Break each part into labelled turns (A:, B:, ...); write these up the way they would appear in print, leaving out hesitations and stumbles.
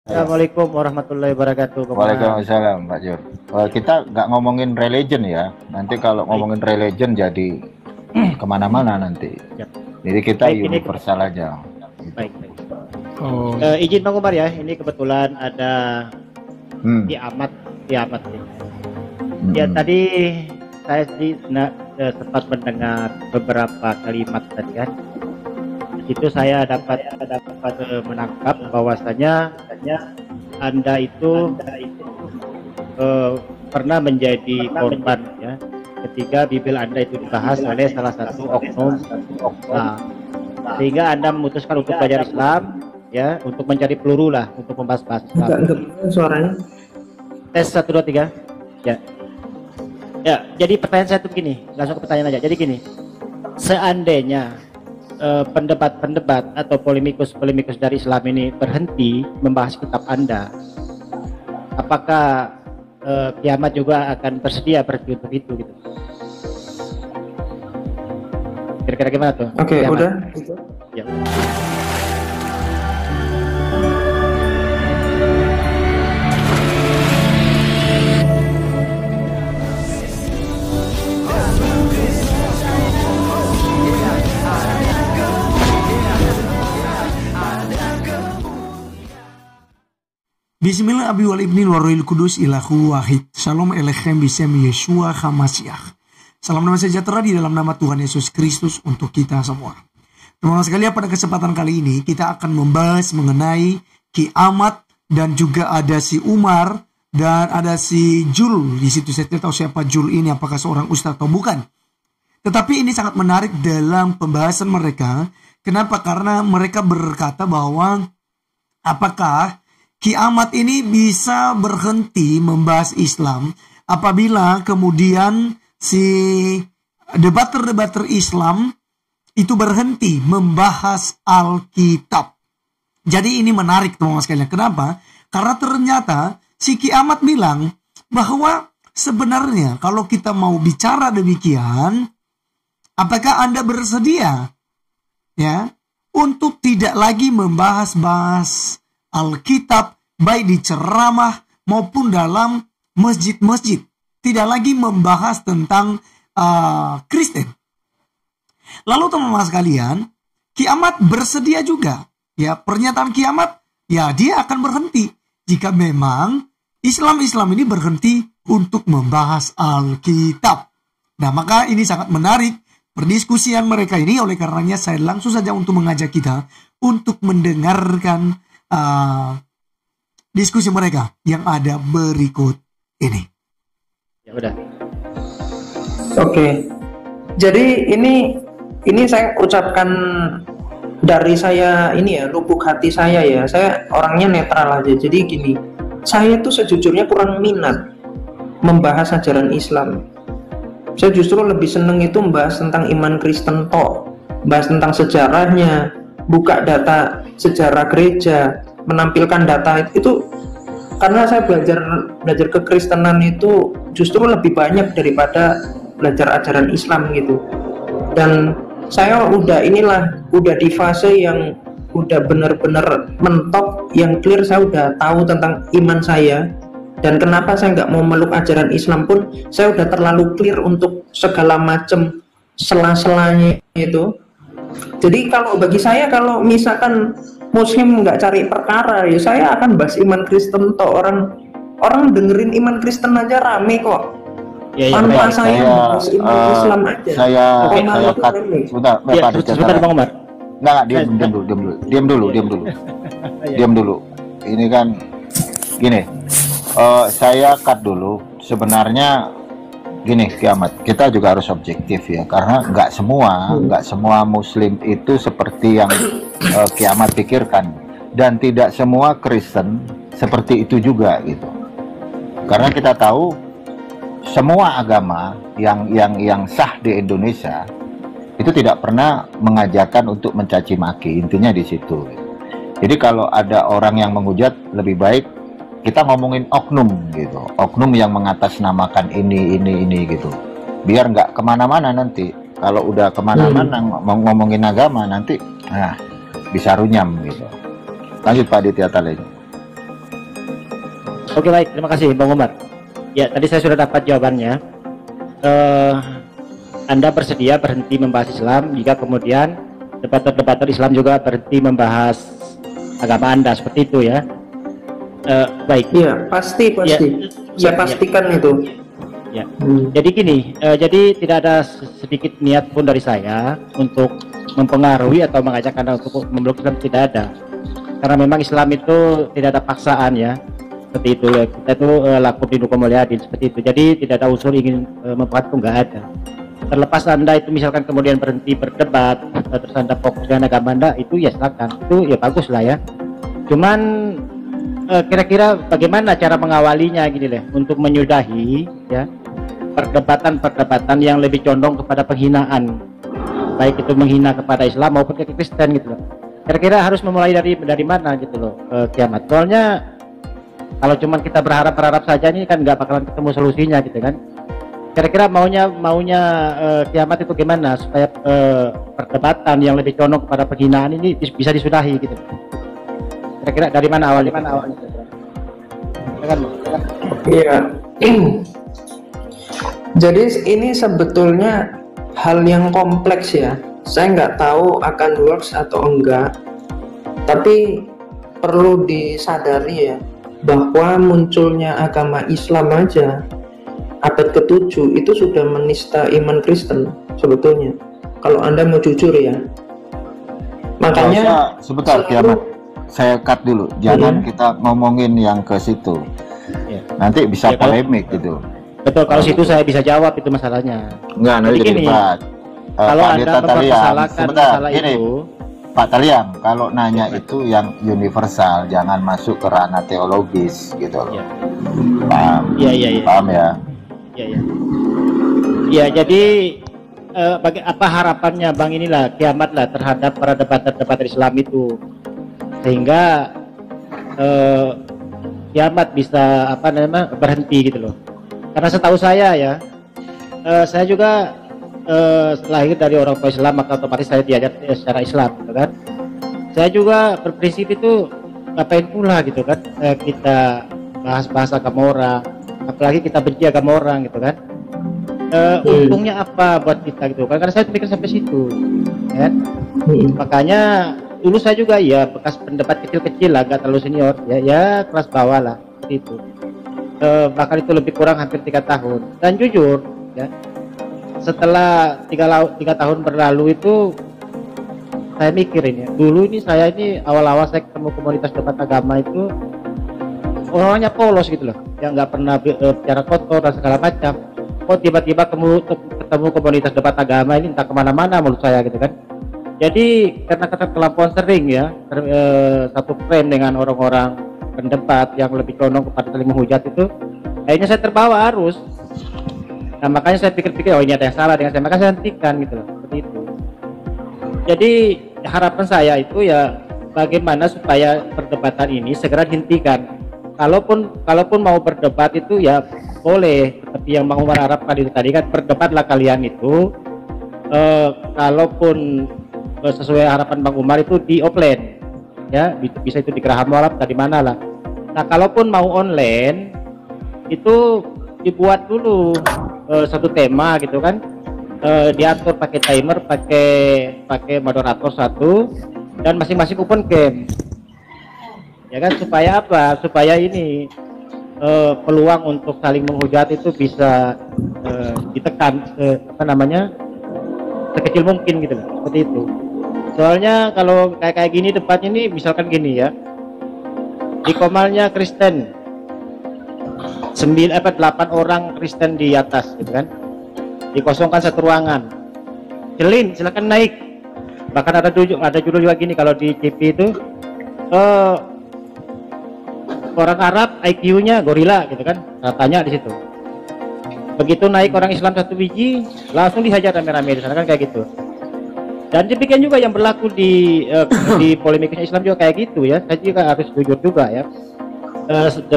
A: Assalamualaikum warahmatullahi wabarakatuh.
B: Waalaikumsalam, Pak Jur. Kita nggak ngomongin religion ya. Nanti kalau ngomongin religion jadi kemana-mana nanti.
A: Ya.
B: Jadi kita
A: Baik,
B: universal aja.
A: Baik. Izin Bang Umar ya. Ini kebetulan ada kiamat nih. Ya tadi saya sempat mendengar beberapa kalimat tadi kan. Itu saya dapat menangkap bahwasanya Anda itu pernah menjadi korban ya ketika Bibil Anda itu dibahas oleh salah satu oknum. Nah, sehingga Anda memutuskan untuk belajar Islam ya, untuk mencari peluru lah, untuk membahas Islam.
C: Suaranya
A: tes 1 2 3 ya. Ya, jadi pertanyaan saya tuh begini, langsung ke pertanyaan aja. Jadi gini, seandainya pendebat-pendebat atau polemikus dari Islam ini berhenti membahas kitab Anda, apakah kiamat juga akan bersedia berarti untuk itu gitu? Kira-kira gimana tuh?
C: Oke,
A: kiamat?
C: udah.
A: Ya.
D: Bismillah abi wal ibni wal ruhil kudus ilahu wahid. Shalom alechem bisem Yeshua HaMashiach. Salam damai sejahtera di dalam nama Tuhan Yesus Kristus untuk kita semua. Teman-teman sekalian, pada kesempatan kali ini kita akan membahas mengenai kiamat, dan juga ada si Umar dan ada si Jul di situ. Saya tidak tahu siapa Jul ini, apakah seorang ustaz atau bukan. Tetapi ini sangat menarik dalam pembahasan mereka. Kenapa? Karena mereka berkata bahwa apakah kiamat ini bisa berhenti membahas Islam apabila kemudian si debater-debater Islam itu berhenti membahas Alkitab. Jadi ini menarik teman-teman sekalian. Kenapa? Karena ternyata si kiamat bilang bahwa sebenarnya kalau kita mau bicara demikian, apakah Anda bersedia ya untuk tidak lagi membahas Alkitab, baik di ceramah maupun dalam masjid-masjid, tidak lagi membahas tentang Kristen. Lalu teman-teman sekalian, kiamat bersedia juga. Ya, pernyataan kiamat, ya dia akan berhenti jika memang Islam ini berhenti untuk membahas Alkitab. Nah, maka ini sangat menarik perdiskusian mereka ini. Oleh karenanya saya langsung saja untuk mengajak kita untuk mendengarkan diskusi mereka yang ada berikut ini.
A: Ya udah.
C: Oke. Jadi ini saya ucapkan dari saya ini ya, lubuk hati saya ya. Saya orangnya netral aja. Jadi gini, saya tuh sejujurnya kurang minat membahas ajaran Islam. Saya justru lebih seneng itu membahas tentang iman Kristen toh, bahas tentang sejarahnya, buka data sejarah gereja, menampilkan data itu, karena saya belajar kekristenan itu justru lebih banyak daripada belajar ajaran Islam gitu. Dan saya udah di fase yang udah bener-bener mentok, yang clear. Saya udah tahu tentang iman saya, dan kenapa saya nggak mau meluk ajaran Islam pun saya udah terlalu clear untuk segala macam sela-selanya itu. Jadi kalau bagi saya, kalau misalkan Muslim nggak cari perkara, ya saya akan bahas iman Kristen toh. Orang dengerin iman Kristen aja rame kok.
A: Ya,
C: Tanpa saya bahas iman Islam aja.
B: Saya cut. Sebentar,
A: Bang Umar.
B: Enggak, diam dulu. Ini kan gini. Saya cut dulu. Sebenarnya gini, kiamat kita juga harus objektif ya, karena nggak semua Muslim itu seperti yang kiamat pikirkan, dan tidak semua Kristen seperti itu juga gitu. Karena kita tahu semua agama yang sah di Indonesia itu tidak pernah mengajarkan untuk mencaci maki, intinya di situ. Jadi kalau ada orang yang menghujat, lebih baik kita ngomongin oknum gitu, oknum yang mengatasnamakan ini gitu, biar nggak kemana-mana nanti. Kalau udah kemana-mana ngomongin agama nanti bisa runyam gitu. Lanjut Pak Aditya Talenya.
A: Oke, baik, terima kasih Bang Umar. Ya, tadi saya sudah dapat jawabannya. Anda bersedia berhenti membahas Islam jika kemudian debater-debater Islam juga berhenti membahas agama Anda, seperti itu ya. Baik.
C: Iya, pasti. Saya pastikan itu.
A: Ya. Jadi gini, jadi tidak ada sedikit niat pun dari saya untuk mempengaruhi atau mengajak Anda untuk memeluk Islam, tidak ada. Karena memang Islam itu tidak ada paksaan ya, seperti itu. Kita itu lakum dinukum waliya din, seperti itu. Jadi tidak ada unsur ingin membuat itu, nggak ada. Terlepas Anda itu misalkan kemudian berhenti berdebat, terus Anda fokus dengan agama Anda, itu ya silakan, itu ya bagus lah ya. Cuman kira-kira bagaimana cara mengawalinya gini deh, untuk menyudahi ya perdebatan yang lebih condong kepada penghinaan, baik itu menghina kepada Islam maupun ke Kristen gitu loh. Kira-kira harus memulai dari mana gitu loh, Kiamat. Soalnya kalau cuman kita berharap saja ini kan nggak bakalan ketemu solusinya gitu kan. Kira-kira maunya Kiamat itu gimana supaya perdebatan yang lebih condong kepada penghinaan ini bisa disudahi gitu. Kira-kira dari mana awalnya?
C: Iya. Jadi ini sebetulnya hal yang kompleks ya. Saya nggak tahu akan works atau enggak. Tapi perlu disadari ya bahwa munculnya agama Islam aja abad ke-7 itu sudah menista iman Kristen sebetulnya. Kalau Anda mau jujur ya. Makanya
B: sebentar Kiamat. Saya cut dulu, jangan kita ngomongin yang ke situ, nanti bisa polemik gitu.
A: Betul, kalau situ saya bisa jawab itu masalahnya.
B: Enggak, nanti jadi debat.
A: Kalau Anda mempermasalahkan masalah
B: gini,
A: itu,
B: Pak Taliam, kalau nanya itu yang universal, jangan masuk ke ranah teologis gitu loh. Paham?
A: Iya.
B: Paham ya?
A: Iya. Ya, jadi apa harapannya Bang inilah Kiamat lah terhadap para debater Islam itu, sehingga Kiamat bisa berhenti gitu loh. Karena setahu saya ya, saya juga lahir dari orang tua Islam, maka otomatis saya diajar secara Islam gitu kan. Saya juga berprinsip itu ngapain pula gitu kan, kita bahas agama orang, apalagi kita benci agama orang gitu kan. Untungnya apa buat kita gitu kan, karena saya pikir sampai situ ya. Makanya dulu saya juga ya bekas pendebat kecil-kecil lah, gak terlalu senior ya kelas bawah lah itu. Bahkan itu lebih kurang hampir 3 tahun. Dan jujur ya, setelah 3 tahun berlalu itu saya mikirin ya, dulu ini saya ini awal-awal saya ketemu komunitas debat agama itu orangnya polos gitu loh, yang nggak pernah bicara kotor dan segala macam. Kok tiba-tiba ketemu komunitas debat agama ini entah kemana-mana menurut saya gitu kan. Jadi karena kelakuan sering ya satu frame dengan orang-orang pendebat yang lebih condong kepada saling menghujat itu, akhirnya saya terbawa arus. Nah makanya saya pikir-pikir, oh ini ada yang salah dengan saya, maka saya hentikan gitu loh, seperti itu. Jadi harapan saya itu ya bagaimana supaya perdebatan ini segera dihentikan. Kalaupun mau berdebat itu ya boleh, seperti yang Bang Umar harapkan itu tadi kan, berdebatlah kalian itu. Kalaupun sesuai harapan Bang Umar itu di offline ya, bisa itu di Geraha Mualaf tadi mana lah. Nah kalaupun mau online itu dibuat dulu satu tema gitu kan, diatur pakai timer, pakai moderator satu, dan masing-masing open game ya kan, supaya apa, supaya ini peluang untuk saling menghujat itu bisa ditekan sekecil mungkin gitu loh, seperti itu. Soalnya kalau kayak gini debatnya ini, misalkan gini ya, di Komalnya Kristen 8 orang Kristen di atas gitu kan, dikosongkan satu ruangan, silakan naik. Bahkan ada judul juga gini kalau di CP itu, orang Arab IQ-nya gorila gitu kan, tanya di situ. Begitu naik orang Islam 1 biji, langsung dihajar rame-rame di sana kan, kayak gitu. Dan demikian juga yang berlaku di polemiknya Islam juga kayak gitu ya. Saya juga harus jujur juga ya. 8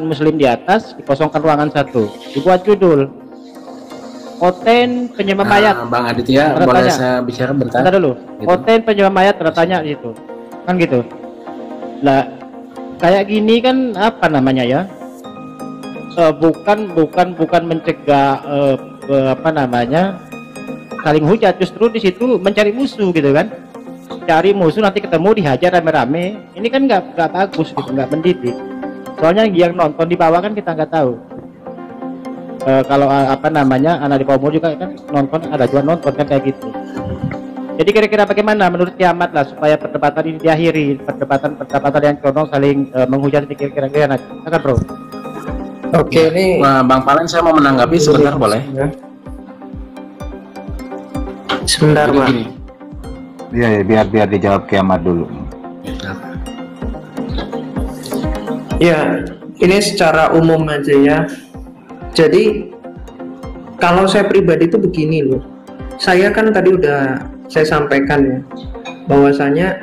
A: muslim di atas dikosongkan ruangan 1, dibuat judul konten penyembah mayat.
E: Bang Aditya, boleh saya bicara bentar?
A: Bentar dulu.
E: Gitu.
A: Konten penyembah mayat tanya di situ. Kan gitu. Lah kayak gini kan apa namanya ya? bukan mencegah apa namanya saling hujat, justru di situ mencari musuh gitu kan, cari musuh nanti ketemu dihajar rame-rame, ini kan nggak bagus gitu, nggak mendidik. Soalnya yang nonton di bawah kan kita nggak tahu. Kalau apa namanya anak di bawah umur juga kan nonton, ada juga nonton kan kayak gitu. Jadi kira-kira bagaimana menurut Kiamat lah supaya perdebatan ini diakhiri, perdebatan yang condong saling menghujat, kira-kira nanti, kan bro?
C: Oke, ini
E: Bang Palen, saya mau menanggapi sebentar, boleh?
C: Sebentar,
E: Jadi
C: Pak.
E: gini.
B: Iya, ya, biar dijawab Kiamat dulu.
C: Ya, ini secara umum aja ya. Jadi kalau saya pribadi itu begini loh. Saya kan tadi udah saya sampaikan ya, bahwasanya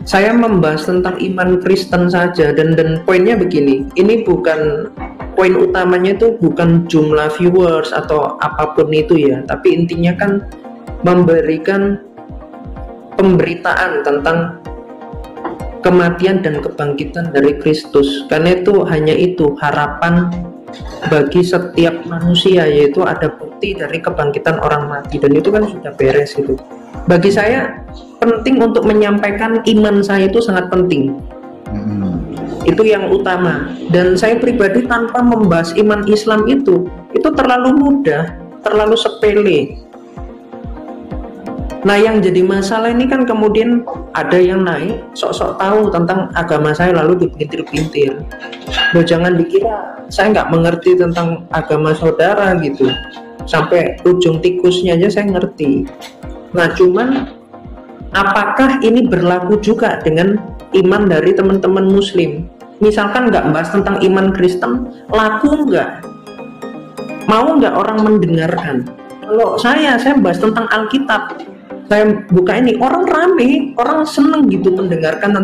C: saya membahas tentang iman Kristen saja, dan poinnya begini. Ini bukan poin utamanya, itu bukan jumlah viewers atau apapun itu ya, tapi intinya kan memberikan pemberitaan tentang kematian dan kebangkitan dari Kristus, karena itu hanya itu harapan bagi setiap manusia, yaitu ada bukti dari kebangkitan orang mati, dan itu kan sudah beres gitu. Bagi saya penting untuk menyampaikan iman saya, itu sangat penting. Itu yang utama. Dan saya pribadi tanpa membahas iman Islam itu terlalu mudah, terlalu sepele. Nah, yang jadi masalah ini kan kemudian ada yang naik sok-sok tahu tentang agama saya lalu dipintir-pintir. Loh, jangan dikira saya nggak mengerti tentang agama saudara gitu. Sampai ujung tikusnya aja saya ngerti. Nah, cuman apakah ini berlaku juga dengan iman dari teman-teman Muslim? Misalkan nggak bahas tentang iman Kristen, laku nggak? Mau nggak orang mendengarkan? Kalau saya bahas tentang Alkitab, saya buka ini, orang rame, orang seneng gitu mendengarkan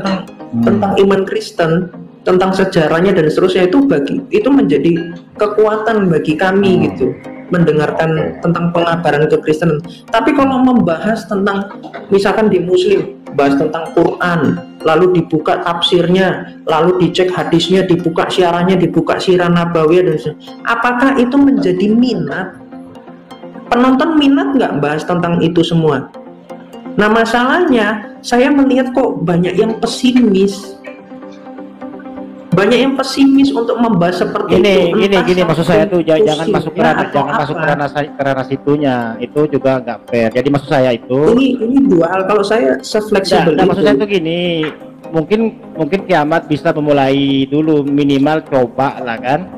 C: tentang iman Kristen, tentang sejarahnya dan seterusnya. Itu menjadi kekuatan bagi kami gitu, mendengarkan tentang pengabaran kekristenan. Tapi kalau membahas tentang misalkan di Muslim, bahas tentang Quran, lalu dibuka tafsirnya, lalu dicek hadisnya, dibuka syarahnya, dibuka sirah nabawiyah dan sebagainya, apakah itu menjadi minat? Penonton minat nggak bahas tentang itu semua? Nah, masalahnya saya melihat kok banyak yang pesimis. Banyak yang pesimis untuk membahas seperti itu.
A: Gini maksud saya tuh jangan masuk ke ranah situnya, itu juga nggak fair. Jadi maksud saya itu
C: ini dua hal. Kalau saya se-fleksibel itu.
A: Maksud saya tuh gini, mungkin Kiamat bisa memulai dulu, minimal coba lah kan,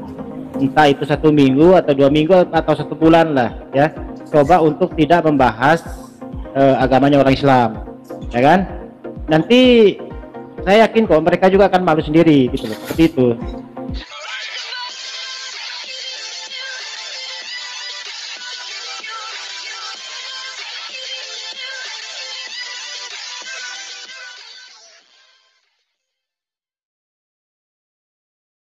A: entah itu 1 minggu atau 2 minggu atau 1 bulan lah ya, coba untuk tidak membahas agamanya orang Islam, ya kan? Nanti saya yakin kok mereka juga akan malu sendiri gitu loh, seperti itu.